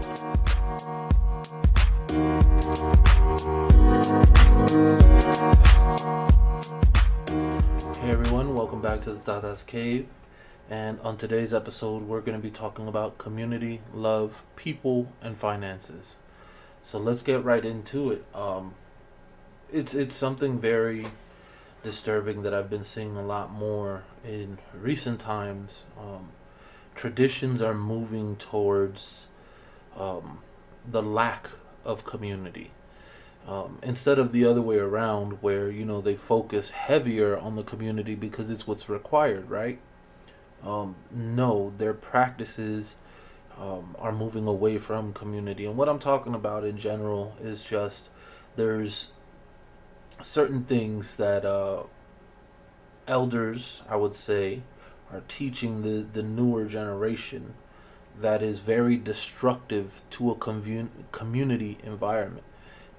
Hey everyone, welcome back to the Tatas Cave. And on today's episode, we're going to be talking about community, love, people, and finances. So let's get right into it. It's something very disturbing that I've been seeing a lot more in recent times. Traditions are moving towards the lack of community. Instead of the other way around, where they focus heavier on the community because it's what's required, right? No, their practices are moving away from community. And what I'm talking about in general is just there's certain things that elders, I would say, are teaching the newer generation that is very destructive to a community environment.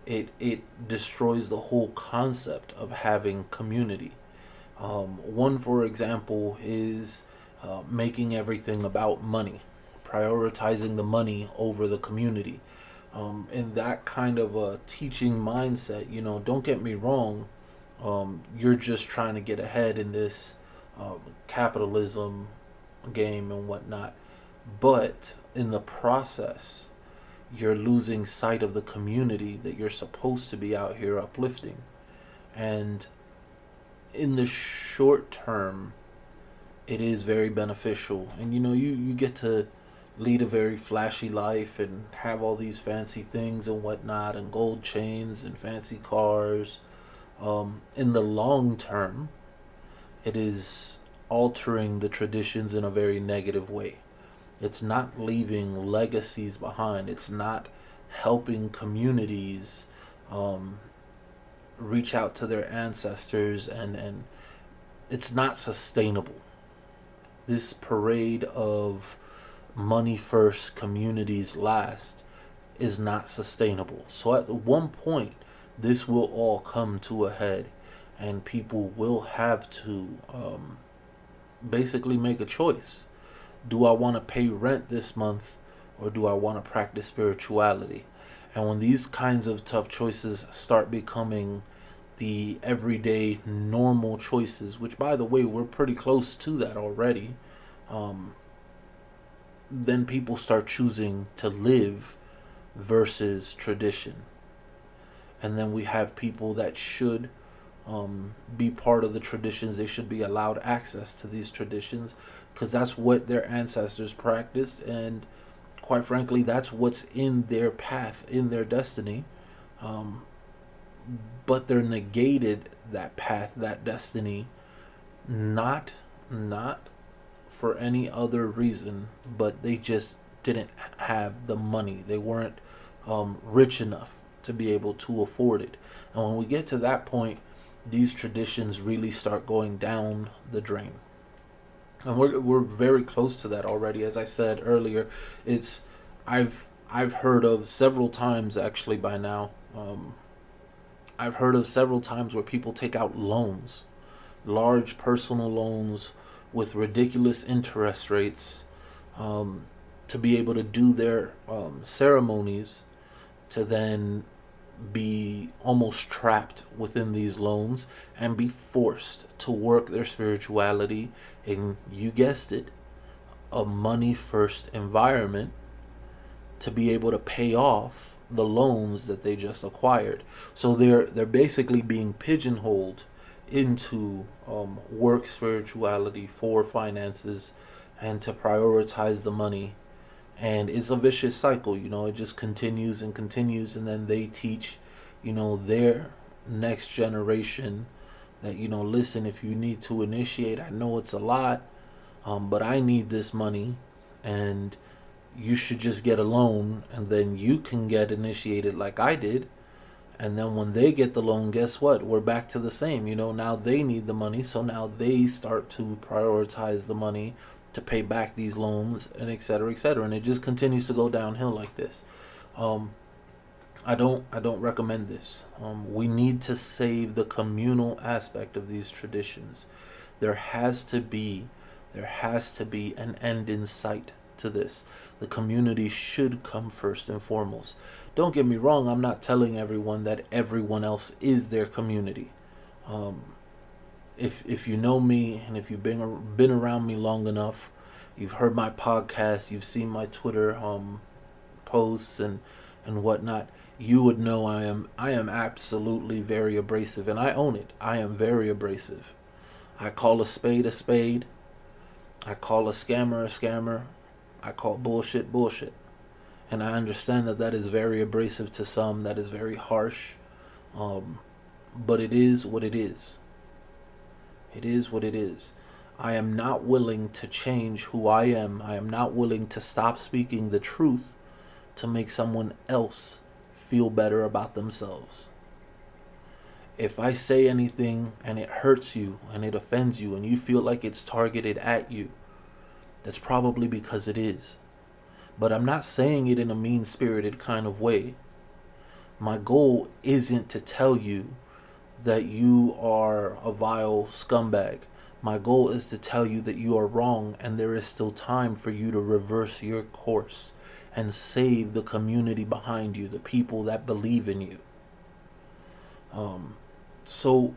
It destroys the whole concept of having community. One, for example, is making everything about money, prioritizing the money over the community. And that kind of a teaching mindset, don't get me wrong, you're just trying to get ahead in this capitalism game and whatnot. But in the process, you're losing sight of the community that you're supposed to be out here uplifting. And in the short term, it is very beneficial. And you get to lead a very flashy life and have all these fancy things and whatnot, and gold chains and fancy cars. In the long term, it is altering the traditions in a very negative way. It's not leaving legacies behind. It's not helping communities reach out to their ancestors, and it's not sustainable. This parade of money first, communities last is not sustainable. So at one point, this will all come to a head, and people will have to basically make a choice. Do I want to pay rent this month, or do I want to practice spirituality? And when these kinds of tough choices start becoming the everyday normal choices, which by the way, we're pretty close to that already, then people start choosing to live versus tradition. And then we have people that should be part of the traditions. They should be allowed access to these traditions because that's what their ancestors practiced, and quite frankly, that's what's in their path, in their destiny. But they're negated that path, that destiny, not for any other reason, but they just didn't have the money. They weren't rich enough to be able to afford it. And when we get to that point, these traditions really start going down the drain. And we're very close to that already. As I said earlier, it's I've heard of several times actually by now. I've heard of several times where people take out loans, large personal loans with ridiculous interest rates, to be able to do their ceremonies, to then be almost trapped within these loans and be forced to work their spirituality in, you guessed it, a money first environment to be able to pay off the loans that they just acquired. So they're basically being pigeonholed into work spirituality for finances and to prioritize the money. And it's a vicious cycle, it just continues and continues. And then they teach, their next generation that, listen, if you need to initiate, I know it's a lot, but I need this money, and you should just get a loan, and then you can get initiated like I did. And then when they get the loan, guess what? We're back to the same. Now they need the money, so now they start to prioritize the money to pay back these loans, and et cetera, et cetera. And it just continues to go downhill like this. I don't recommend this. We need to save the communal aspect of these traditions. There has to be an end in sight to this. The community should come first and foremost. Don't get me wrong, I'm not telling everyone that everyone else is their community. Um, if you know me and if you've been around me long enough, you've heard my podcast, you've seen my Twitter posts and whatnot, you would know I am absolutely very abrasive, and I own it. I am very abrasive. I call a spade a spade. I call a scammer a scammer. I call bullshit bullshit. And I understand that that is very abrasive to some. That is very harsh. Um, but it is what it is. It is what it is. I am not willing to change who I am. I am not willing to stop speaking the truth to make someone else feel better about themselves. If I say anything and it hurts you and it offends you and you feel like it's targeted at you, that's probably because it is. But I'm not saying it in a mean-spirited kind of way. My goal isn't to tell you that you are a vile scumbag. My goal is to tell you that you are wrong and there is still time for you to reverse your course and save the community behind you, the people that believe in you. So,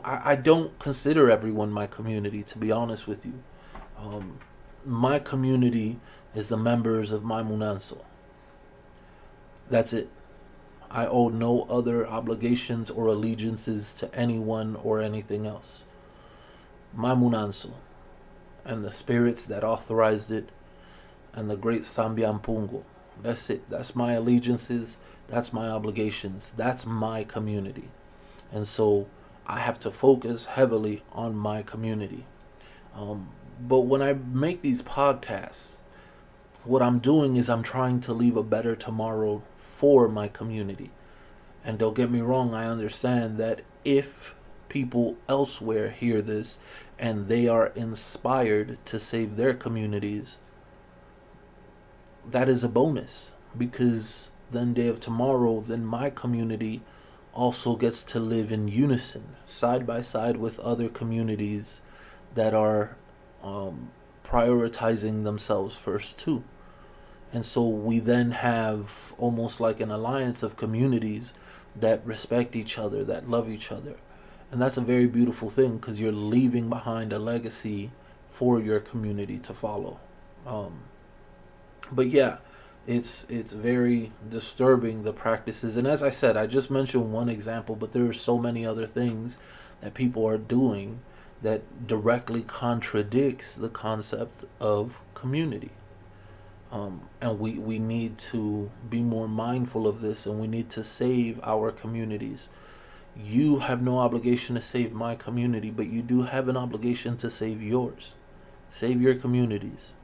I don't consider everyone my community, to be honest with you. My community is the members of my Munanso. That's it. I owe no other obligations or allegiances to anyone or anything else. My Munanso and the spirits that authorized it and the great Sambiampungo. That's it. That's my allegiances. That's my obligations. That's my community. And so I have to focus heavily on my community. But when I make these podcasts, what I'm doing is I'm trying to leave a better tomorrow for my community. And don't get me wrong, I understand that if people elsewhere hear this and they are inspired to save their communities, that is a bonus, because then day of tomorrow, then my community also gets to live in unison, side by side with other communities that are prioritizing themselves first too. And so we then have almost like an alliance of communities that respect each other, that love each other. And that's a very beautiful thing, because you're leaving behind a legacy for your community to follow. But yeah, it's very disturbing, the practices. And as I said, I just mentioned one example, but there are so many other things that people are doing that directly contradicts the concept of community. And we need to be more mindful of this, and we need to save our communities. You have no obligation to save my community, but you do have an obligation to save yours. Save your communities.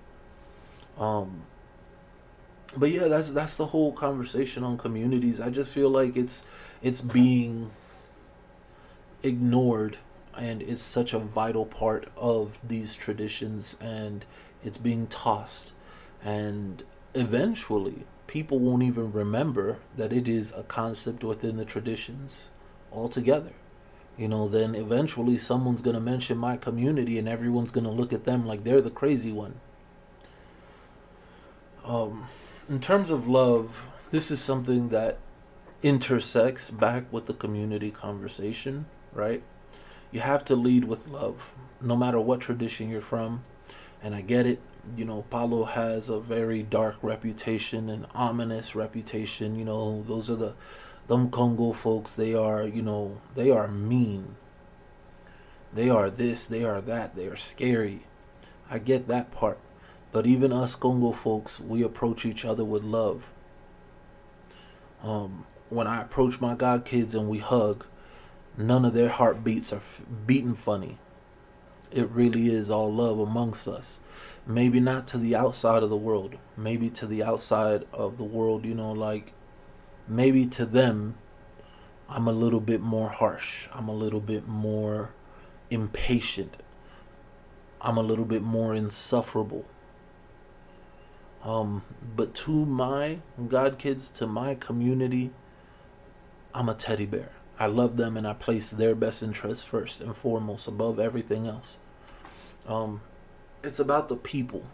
But yeah, that's the whole conversation on communities. I just feel like it's being ignored, and it's such a vital part of these traditions, and it's being tossed. And eventually, people won't even remember that it is a concept within the traditions altogether. Then eventually someone's going to mention my community and everyone's going to look at them like they're the crazy one. In terms of love, this is something that intersects back with the community conversation, right? You have to lead with love, no matter what tradition you're from. And I get it. Palo has a very dark reputation, an ominous reputation. Those are them Congo folks. They are, they are mean. They are this, they are that, they are scary. I get that part. But even us Congo folks, we approach each other with love. When I approach my God kids and we hug, none of their heartbeats are beating funny. It really is all love amongst us. Maybe not to the outside of the world. Maybe to the outside of the world, like maybe to them, I'm a little bit more harsh. I'm a little bit more impatient. I'm a little bit more insufferable. But to my God kids, to my community, I'm a teddy bear. I love them and I place their best interests first and foremost above everything else. It's about the people.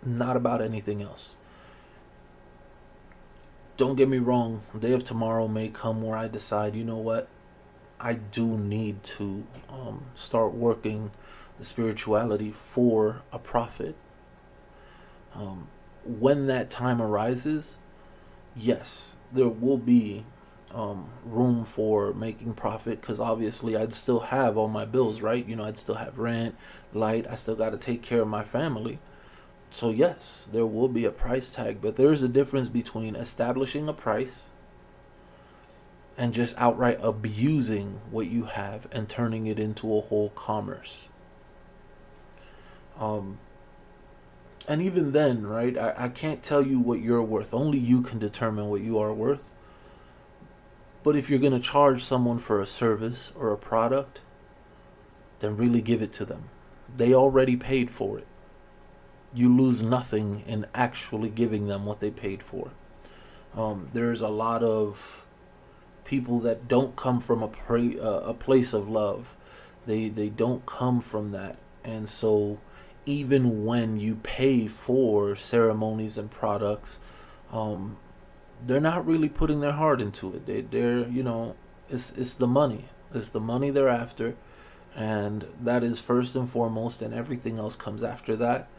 not about anything else. Don't get me wrong, the day of tomorrow may come where I decide, you know what, I do need to start working the spirituality for a profit. When that time arises, yes, there will be room for making profit, because obviously I'd still have all my bills, right? I'd still have rent, light, I still got to take care of my family. So, yes, there will be a price tag, but there's a difference between establishing a price and just outright abusing what you have and turning it into a whole commerce. Um, and even then, right, I can't tell you what you're worth. Only you can determine what you are worth. But if you're going to charge someone for a service or a product, then really give it to them. They already paid for it. You lose nothing in actually giving them what they paid for. There's a lot of people that don't come from a place of love. They don't come from that. And so even when you pay for ceremonies and products, um, they're not really putting their heart into it. They're it's the money. It's the money they're after, and that is first and foremost, and everything else comes after that.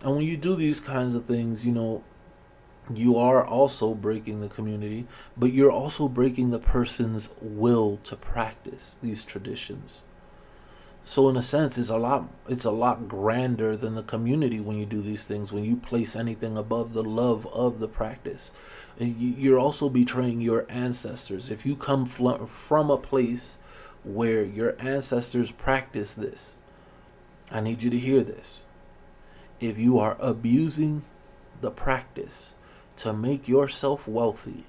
And when you do these kinds of things, you are also breaking the community, but you're also breaking the person's will to practice these traditions. So in a sense, it's a lot grander than the community when you do these things. When you place anything above the love of the practice, you're also betraying your ancestors. If you come from a place where your ancestors practice this, I need you to hear this. If you are abusing the practice to make yourself wealthy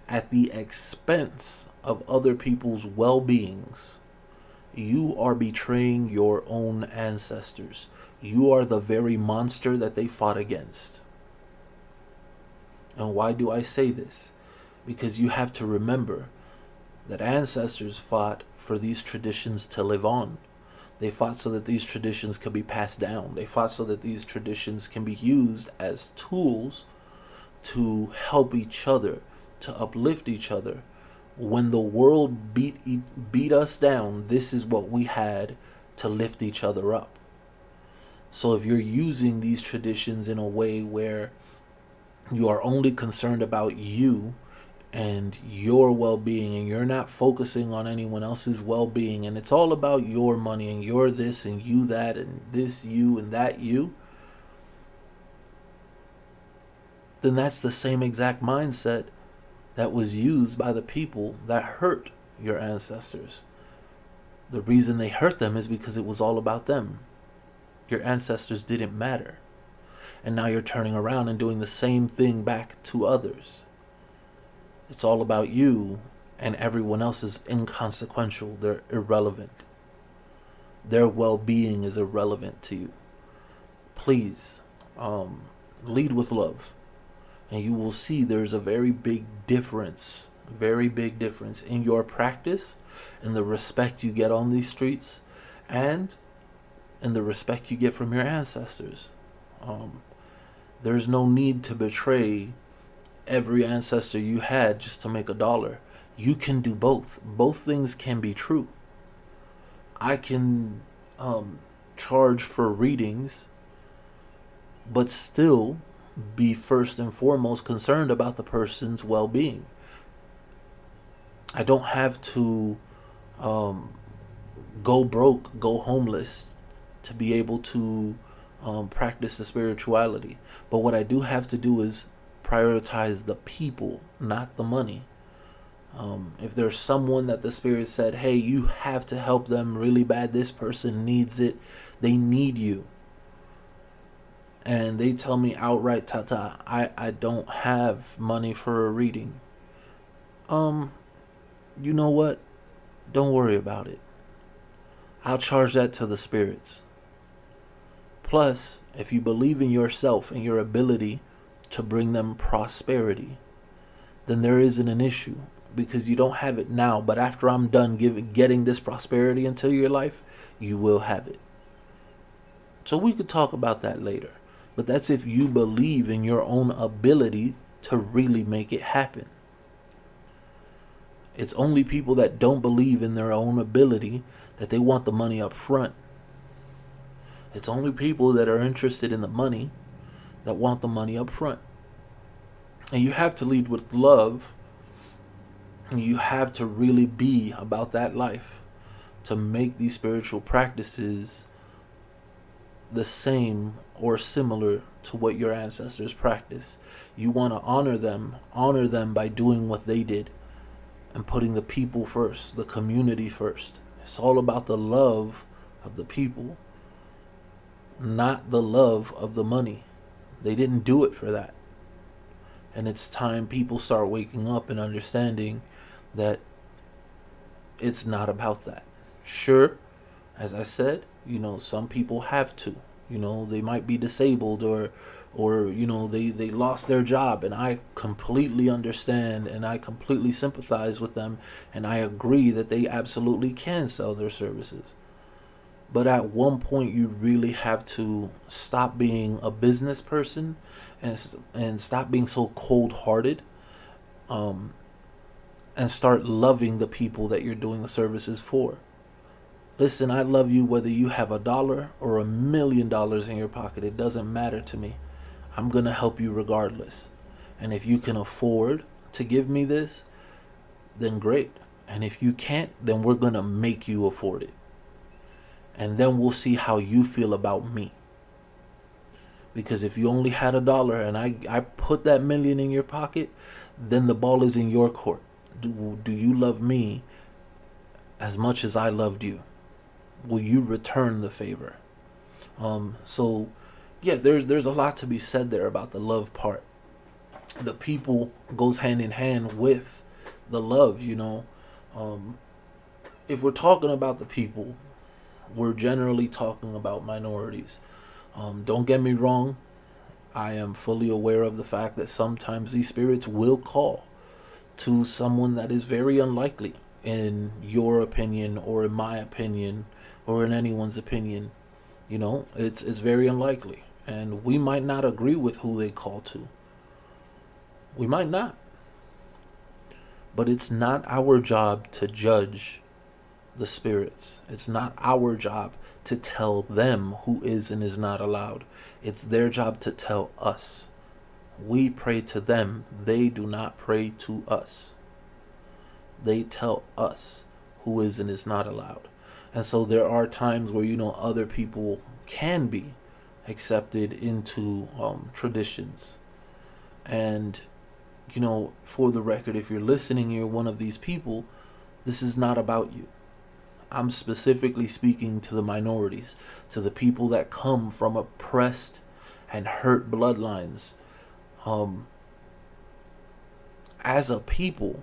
at the expense of other people's well-beings, you are betraying your own ancestors. You are the very monster that they fought against. And why do I say this? Because you have to remember that ancestors fought for these traditions to live on. They fought so that these traditions could be passed down. They fought so that these traditions can be used as tools to help each other, to uplift each other. When the world beat us down, this is what we had to lift each other up. So if you're using these traditions in a way where you are only concerned about you and your well-being, and you're not focusing on anyone else's well-being, and it's all about your money and you're this and you that and this you and that you, then that's the same exact mindset that was used by the people that hurt your ancestors. The reason they hurt them is because it was all about them. Your ancestors didn't matter. And now you're turning around and doing the same thing back to others. It's all about you, and everyone else is inconsequential. They're irrelevant. Their well-being is irrelevant to you. Please, lead with love. And you will see there's a very big difference in your practice, in the respect you get on these streets, and in the respect you get from your ancestors. There's no need to betray every ancestor you had just to make $1. You can do both. Both things can be true. I can charge for readings, but still be first and foremost concerned about the person's well-being. I don't have to go broke, go homeless to be able to practice the spirituality. But what I do have to do is prioritize the people, not the money. If there's someone that the Spirit said, hey, you have to help them really bad, this person needs it, they need you, and they tell me outright, Tata, I don't have money for a reading, you know what? Don't worry about it. I'll charge that to the spirits. Plus, if you believe in yourself and your ability to bring them prosperity, then there isn't an issue, because you don't have it now, but after I'm done getting this prosperity into your life, you will have it. So we could talk about that later. But that's if you believe in your own ability to really make it happen. It's only people that don't believe in their own ability that they want the money up front. It's only people that are interested in the money that want the money up front. And you have to lead with love. And you have to really be about that life to make these spiritual practices the same or similar to what your ancestors practiced. You want to honor them by doing what they did and putting the people first, the community first. It's all about the love of the people, not the love of the money. They didn't do it for that. And it's time people start waking up and understanding that it's not about that. Sure, as I said, some people have to. They might be disabled or they lost their job, and I completely understand and I completely sympathize with them, and I agree that they absolutely can sell their services. But at one point you really have to stop being a business person and stop being so cold-hearted, and start loving the people that you're doing the services for. Listen, I love you whether you have $1 or $1,000,000 in your pocket. It doesn't matter to me. I'm going to help you regardless. And if you can afford to give me this, then great. And if you can't, then we're going to make you afford it. And then we'll see how you feel about me. Because if you only had $1 and I put that million in your pocket, then the ball is in your court. Do you love me as much as I loved you? Will you return the favor? So yeah, there's a lot to be said there about the love part. The people goes hand in hand with the love, if we're talking about the people, we're generally talking about minorities. Don't get me wrong, I am fully aware of the fact that sometimes these spirits will call to someone that is very unlikely in your opinion or in my opinion or in anyone's opinion. It's very unlikely, and we might not agree with who they call to. We might not. But it's not our job to judge the spirits. It's not our job to tell them who is and is not allowed. It's their job to tell us. We pray to them. They do not pray to us. They tell us who is and is not allowed. And so there are times where, other people can be accepted into traditions. And, for the record, if you're listening, you're one of these people, this is not about you. I'm specifically speaking to the minorities, to the people that come from oppressed and hurt bloodlines. As a people,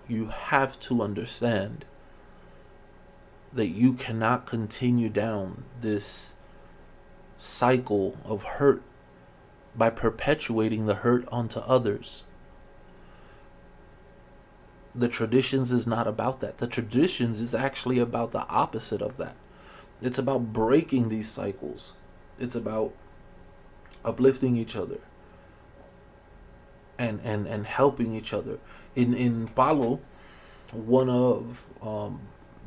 you have to understand that you cannot continue down this cycle of hurt by perpetuating the hurt onto others. The traditions is not about that. The traditions is actually about the opposite of that. It's about breaking these cycles. It's about uplifting each other and helping each other. In Palo, one of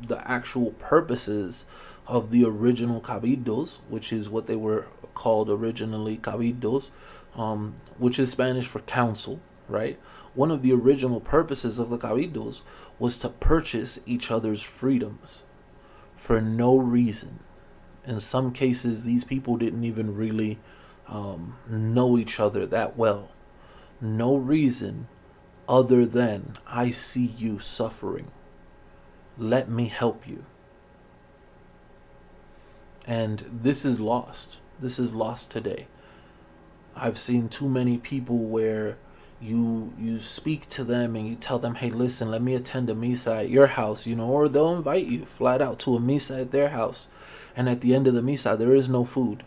the actual purposes of the original cabildos, which is what they were called originally, cabildos, which is Spanish for council, right? One of the original purposes of the cabildos was to purchase each other's freedoms for no reason. In some cases, these people didn't even really know each other that well. No reason other than, I see you suffering. Let me help you. And this is lost. This is lost today. I've seen too many people where you speak to them and you tell them, hey, listen, let me attend a misa at your house, or they'll invite you flat out to a misa at their house. And at the end of the misa, there is no food.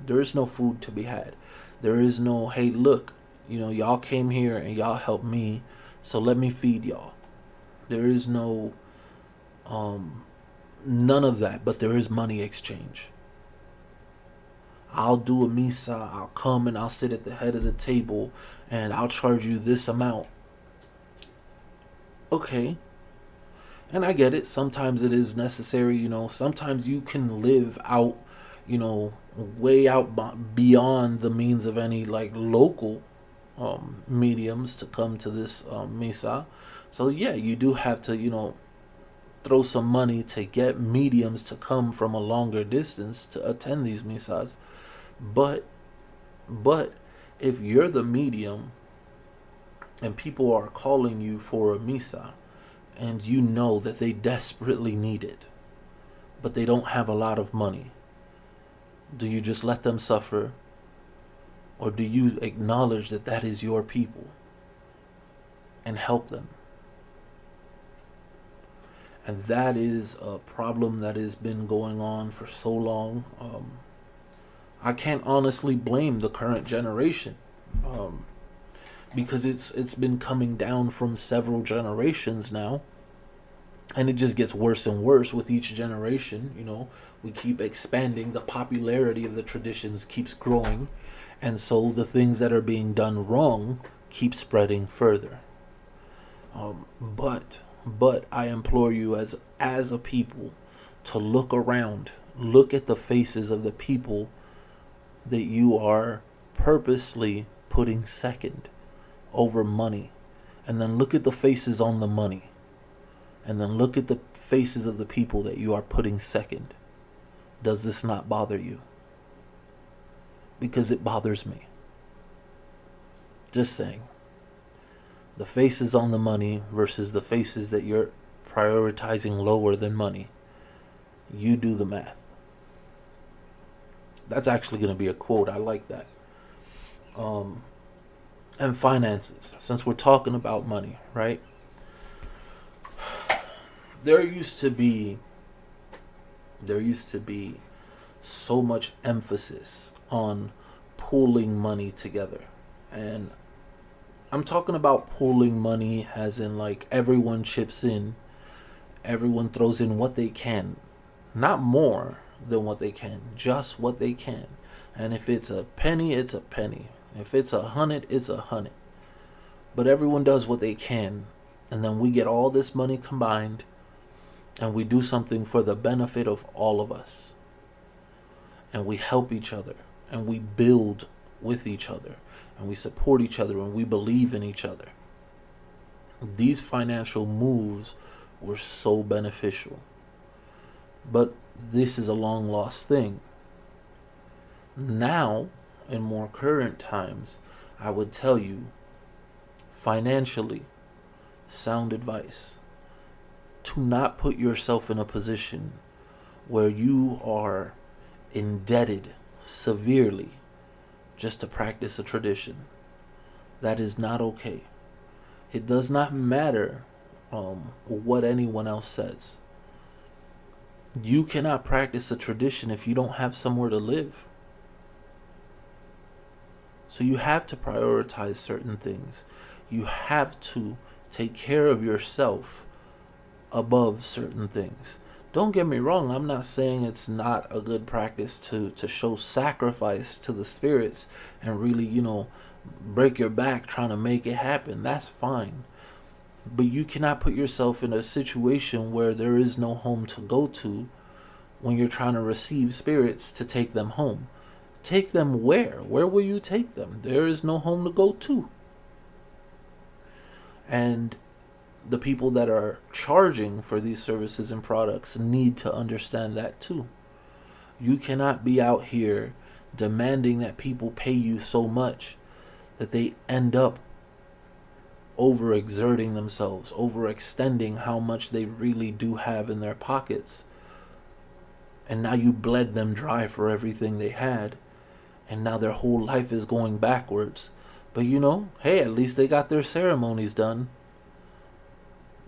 There is no food to be had. There is no, hey, look, y'all came here and y'all helped me, so let me feed y'all. There is no none of that, but there is money exchange. I'll do a misa, I'll come and I'll sit at the head of the table and I'll charge you this amount. Okay. And I get it. Sometimes it is necessary, sometimes you can live out, way out beyond the means of any like local mediums to come to this misa. So yeah, you do have to, throw some money to get mediums to come from a longer distance to attend these misas. But but if you're the medium and people are calling you for a misa and you know that they desperately need it, but they don't have a lot of money, do you just let them suffer? Or do you acknowledge that that is your people and help them? And that is a problem that has been going on for so long. I can't honestly blame the current generation, because it's been coming down from several generations now, and it just gets worse and worse with each generation. We keep expanding, the popularity of the traditions keeps growing, and so the things that are being done wrong keep spreading further. But I implore you as a people to look around, look at the faces of the people that you are purposely putting second over money, and then look at the faces on the money, and then look at the faces of the people that you are putting second. Does this not bother you? Because it bothers me. Just saying. The faces on the money versus the faces that you're prioritizing lower than money. You do the math. That's actually going to be a quote. I like that. And finances. Since we're talking about money, right? There used to be so much emphasis on pooling money together. And I'm talking about pooling money as in like everyone chips in, everyone throws in what they can, not more than what they can, just what they can. And if it's a penny, it's a penny. If it's 100, it's 100. But everyone does what they can, and then we get all this money combined, and we do something for the benefit of all of us. And we help each other, and we build with each other, and we support each other, and we believe in each other. These financial moves were so beneficial. But this is a long lost thing. Now, in more current times, I would tell you, financially, sound advice, to not put yourself in a position where you are indebted severely just to practice a tradition. That is not okay. It does not matter what anyone else says. You cannot practice a tradition if you don't have somewhere to live. So you have to prioritize certain things. You have to take care of yourself above certain things. Don't get me wrong, I'm not saying it's not a good practice to show sacrifice to the spirits and really, break your back trying to make it happen. That's fine. But you cannot put yourself in a situation where there is no home to go to when you're trying to receive spirits to take them home. Take them where? Where will you take them? There is no home to go to. And the people that are charging for these services and products need to understand that too. You cannot be out here demanding that people pay you so much that they end up overexerting themselves, overextending how much they really do have in their pockets. And now you bled them dry for everything they had. And now their whole life is going backwards. But hey, at least they got their ceremonies done.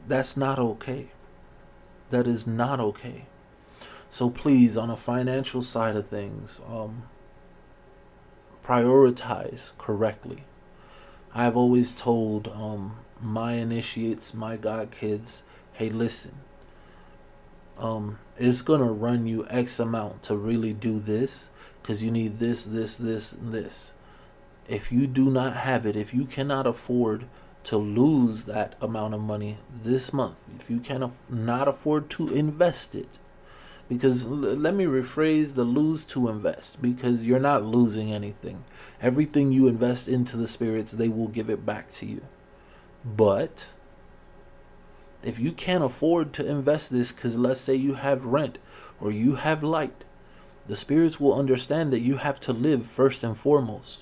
That's not okay. That is not okay. So please, on a financial side of things, prioritize correctly. I've always told my initiates, my God kids, hey, listen, it's gonna run you X amount to really do this. because you need this, and this. If you do not have it, if you cannot afford to lose that amount of money this month, if you cannot afford to invest it, because let me rephrase the lose to invest, because you're not losing anything. Everything you invest into the spirits, they will give it back to you. But if you can't afford to invest this, because let's say you have rent or you have light, the spirits will understand that you have to live first and foremost.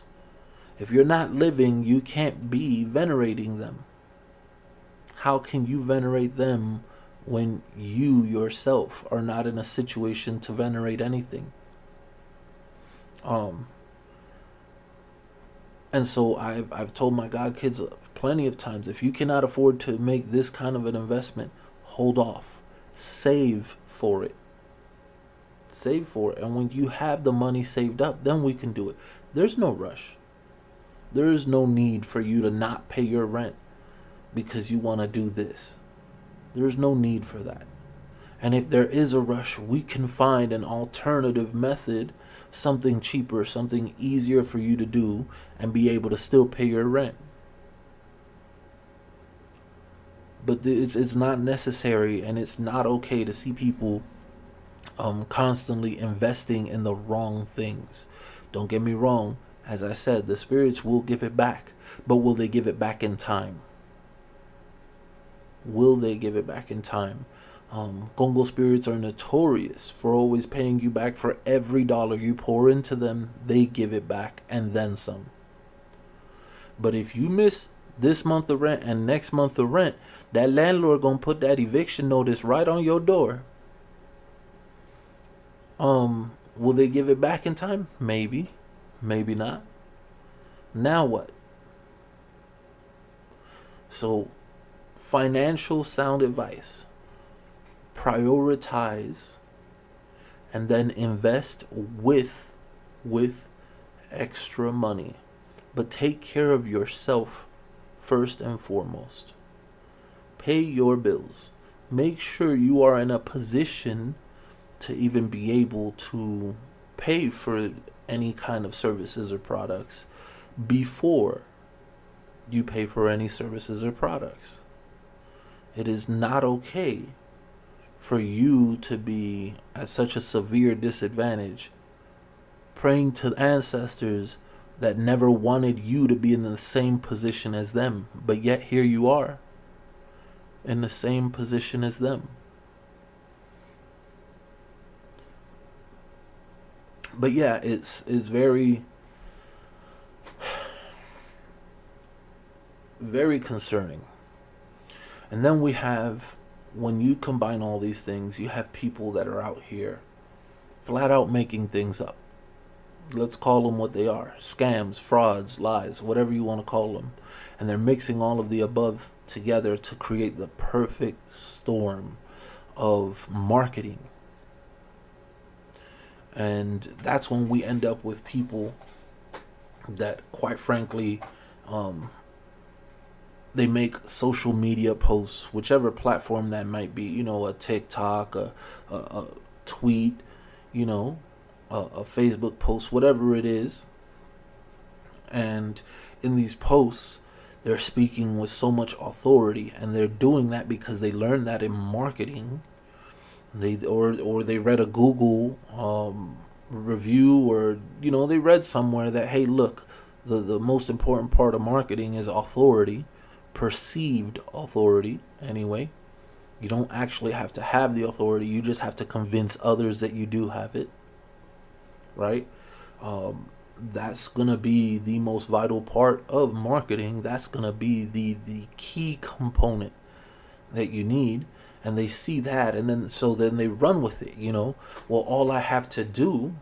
If you're not living, you can't be venerating them. How can you venerate them when you yourself are not in a situation to venerate anything? And so I've told my God kids plenty of times, if you cannot afford to make this kind of an investment, hold off. Save for it. Save for it. And when you have the money saved up, then we can do it. There's no rush. There is no need for you to not pay your rent because you want to do this. There's no need for that. And if there is a rush, we can find an alternative method, something cheaper, something easier for you to do, and be able to still pay your rent. But it's not necessary, and it's not okay to see people constantly investing in the wrong things. Don't get me wrong. As I said, the spirits will give it back. But will they give it back in time? Will they give it back in time? Congo spirits are notorious for always paying you back for every dollar you pour into them. They give it back and then some. But if you miss this month of rent and next month of rent, that landlord gonna put that eviction notice right on your door. Will they give it back in time? Maybe. Maybe not. Now what? So, financial sound advice. Prioritize and then invest with extra money. But take care of yourself first and foremost. Pay your bills. Make sure you are in a position to even be able to pay for any kind of services or products before you pay for any services or products. It is not okay for you to be at such a severe disadvantage praying to ancestors that never wanted you to be in the same position as them, but yet here you are in the same position as them. But yeah, it's very, very concerning. And then we have, when you combine all these things, you have people that are out here flat out making things up. Let's call them what they are: scams, frauds, lies, whatever you want to call them. And they're mixing all of the above together to create the perfect storm of marketing. And that's when we end up with people that, quite frankly, they make social media posts, whichever platform that might be, a TikTok, a tweet, a Facebook post, whatever it is. And in these posts, they're speaking with so much authority, and they're doing that because they learned that in marketing. They read a Google review, or they read somewhere that, hey, look, the most important part of marketing is authority, perceived authority anyway. You don't actually have to have the authority, you just have to convince others that you do have it, right? That's gonna be the most vital part of marketing. That's gonna be the key component that you need. And they see that, and then they run with it, Well, all I have to do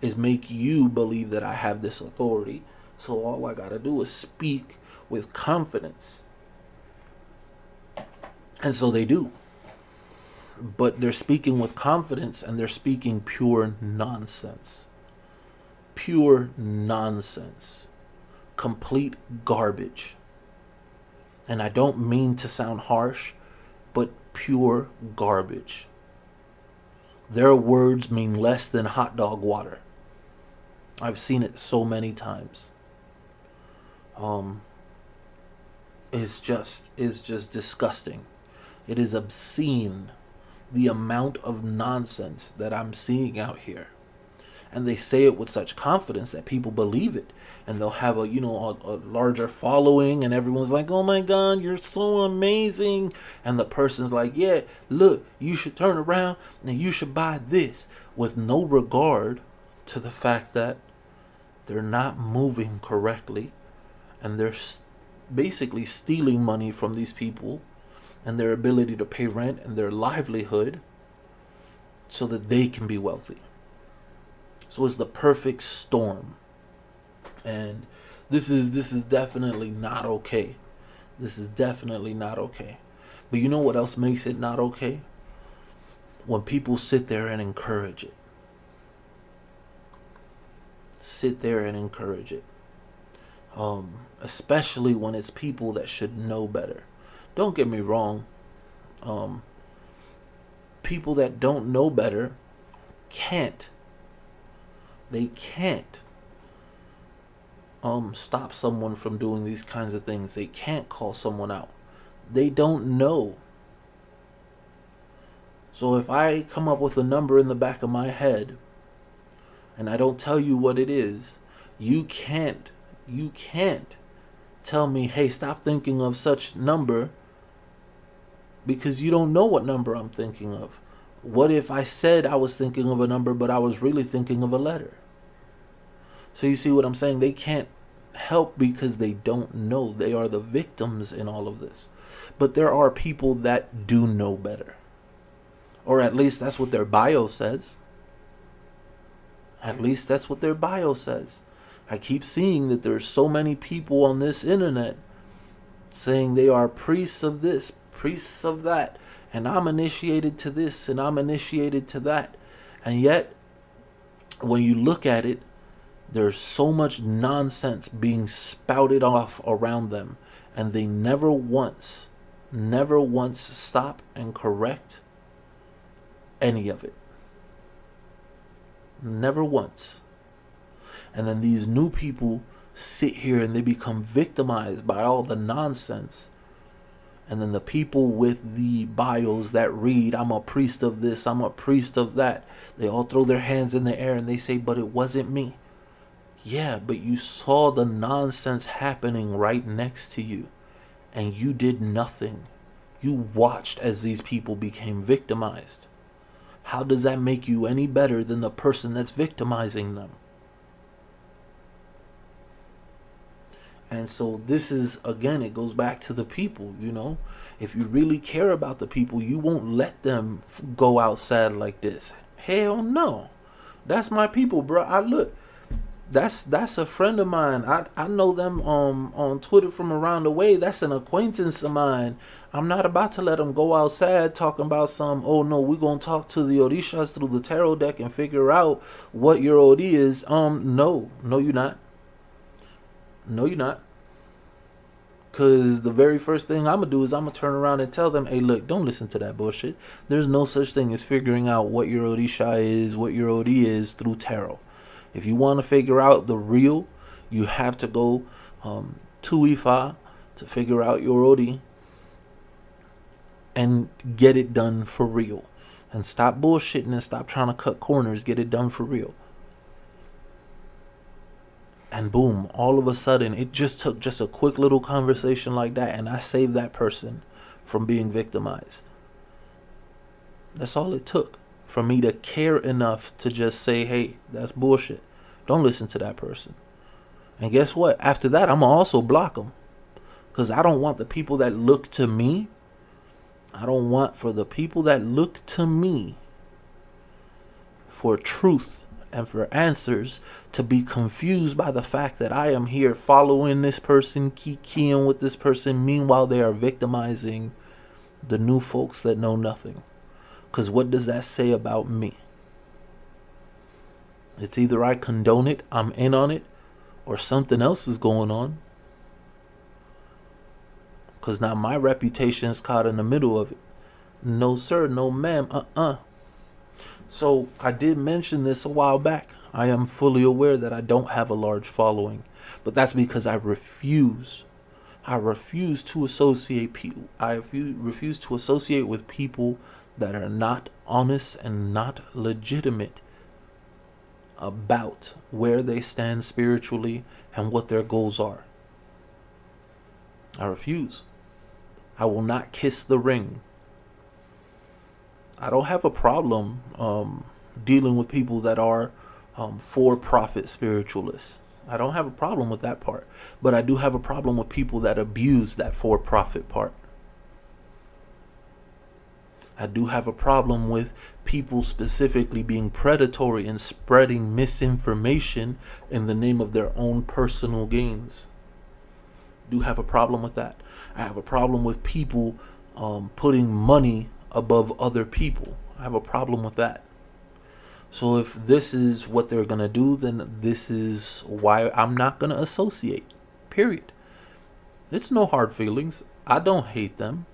is make you believe that I have this authority. So all I gotta do is speak with confidence. And so they do. But they're speaking with confidence, and they're speaking pure nonsense. Pure nonsense. Complete garbage. And I don't mean to sound harsh, but pure garbage. Their words mean less than hot dog water. I've seen it so many times. Um, is just disgusting. It is obscene, the amount of nonsense that I'm seeing out here. And they say it with such confidence that people believe it, and they'll have a larger following, and everyone's like, "Oh my god, you're so amazing." And the person's like, "Yeah, look, you should turn around and you should buy this," with no regard to the fact that they're not moving correctly, and they're basically stealing money from these people and their ability to pay rent and their livelihood so that they can be wealthy. So it's the perfect storm. And this is definitely not okay. This is definitely not okay. But you know what else makes it not okay? When people sit there and encourage it. Sit there and encourage it. Especially when it's people that should know better. Don't get me wrong. People that don't know better can't. They can't stop someone from doing these kinds of things. They can't call someone out. They don't know. So if I come up with a number in the back of my head and I don't tell you what it is, you can't tell me, "Hey, stop thinking of such number," because you don't know what number I'm thinking of. What if I said I was thinking of a number, but I was really thinking of a letter? So you see what I'm saying? They can't help because they don't know. They are the victims in all of this. But there are people that do know better. Or at least that's what their bio says. At least that's what their bio says. I keep seeing that there's so many people on this internet saying they are priests of this, priests of that, and I'm initiated to this and I'm initiated to that. And yet, when you look at it, there's so much nonsense being spouted off around them, and they never once stop and correct any of it. Never once. And then these new people sit here and they become victimized by all the nonsense. And then the people with the bios that read, "I'm a priest of this, I'm a priest of that," they all throw their hands in the air and they say, "But it wasn't me." Yeah, but you saw the nonsense happening right next to you and you did nothing. You watched as these people became victimized. How does that make you any better than the person that's victimizing them? And so this is, again, it goes back to the people, If you really care about the people, you won't let them go outside like this. Hell no. That's my people, bro. That's a friend of mine. I know them on Twitter from around the way. That's an acquaintance of mine. I'm not about to let them go outside talking about "Oh no, we're gonna talk to the Orishas through the tarot deck and figure out what your OD is." No, you're not. No, you're not. Because the very first thing I'm going to do is I'm going to turn around and tell them, "Hey, look, don't listen to that bullshit. There's no such thing as figuring out what your Orisha is, what your OD is through tarot. If you want to figure out the real, you have to go to Ifa to figure out your OD and get it done for real. And stop bullshitting and stop trying to cut corners. Get it done for real." And boom, all of a sudden, it just took just a quick little conversation like that, and I saved that person from being victimized. That's all it took for me to care enough to just say, "Hey, that's bullshit. Don't listen to that person." And guess what? After that, I'm going to also block them. Because I don't want the people that look to me, for the people that look to me for truth and for answers to be confused by the fact that I am here following this person, kikiing with this person. Meanwhile, they are victimizing the new folks that know nothing. Because what does that say about me? It's either I condone it, I'm in on it, or something else is going on. Because now my reputation is caught in the middle of it. No, sir, no, ma'am, So I did mention this a while back. I am fully aware that I don't have a large following, but that's because I refuse. I refuse to associate people. Refuse to associate with people that are not honest and not legitimate about where they stand spiritually and what their goals are. I refuse. I will not kiss the ring. I don't have a problem dealing with people that are for-profit spiritualists. I don't have a problem with that part. But I do have a problem with people that abuse that for-profit part. I do have a problem with people specifically being predatory and spreading misinformation in the name of their own personal gains. Do have a problem with that. I have a problem with people putting money above other people. I have a problem with that. So if this is what they're going to do, then this is why I'm not going to associate. Period. It's no hard feelings. I don't hate them.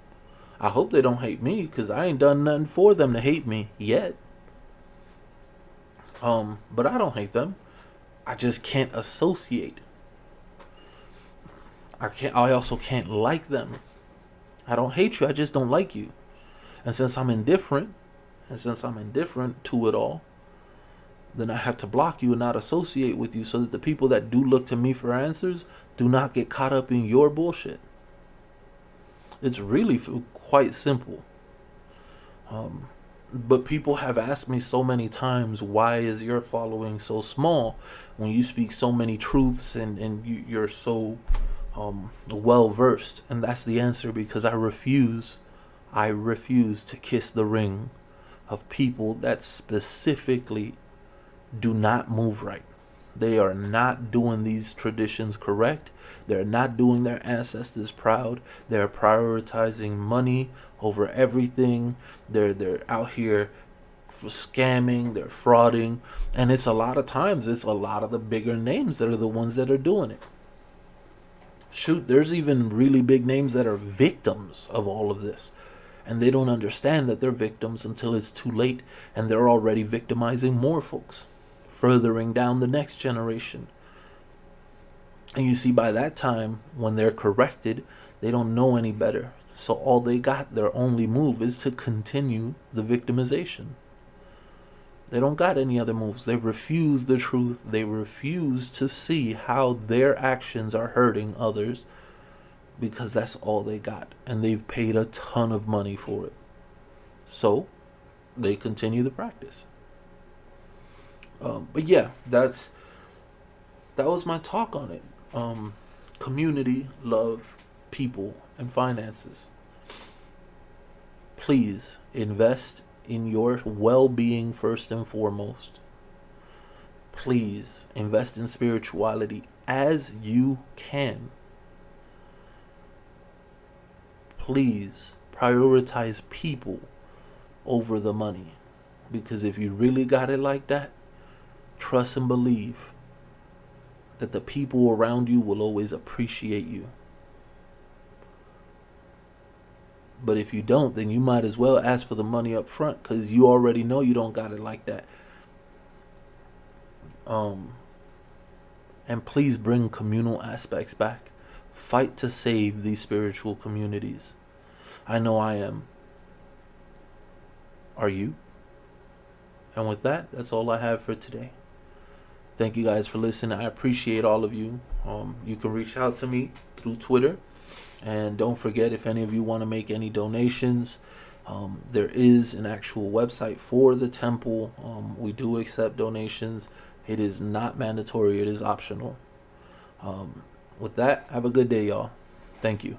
I hope they don't hate me, because I ain't done nothing for them to hate me yet. But I don't hate them. I just can't associate. I also can't like them. I don't hate you, I just don't like you. And since I'm indifferent to it all, then I have to block you and not associate with you, so that the people that do look to me for answers do not get caught up in your bullshit. It's really quite simple. But people have asked me so many times, why is your following so small when you speak so many truths and you're so well versed? And that's the answer, because I refuse to kiss the ring of people that specifically do not move right. They are not doing these traditions correct. They're not doing their ancestors proud. They're prioritizing money over everything. They're out here for scamming, they're frauding, and it's a lot of times it's a lot of the bigger names that are the ones that are doing it. Shoot, there's even really big names that are victims of all of this, and they don't understand that they're victims until it's too late, and they're already victimizing more folks, furthering down the next generation. And you see, by that time, when they're corrected, they don't know any better. So all they got, their only move, is to continue the victimization. They don't got any other moves. They refuse the truth. They refuse to see how their actions are hurting others, because that's all they got. And they've paid a ton of money for it. So they continue the practice. But yeah, that was my talk on it. Community, love, people, and finances. Please invest in your well-being first and foremost. Please invest in spirituality as you can. Please prioritize people over the money, because if you really got it like that, trust and believe that the people around you will always appreciate you. But if you don't, then you might as well ask for the money up front, because you already know you don't got it like that. And please bring communal aspects back. Fight to save these spiritual communities. I know I am. Are you? And with that, that's all I have for today. Thank you guys for listening. I appreciate all of you. You can reach out to me through Twitter. And don't forget, if any of you want to make any donations, there is an actual website for the temple. We do accept donations. It is not mandatory. It is optional. With that, have a good day, y'all. Thank you.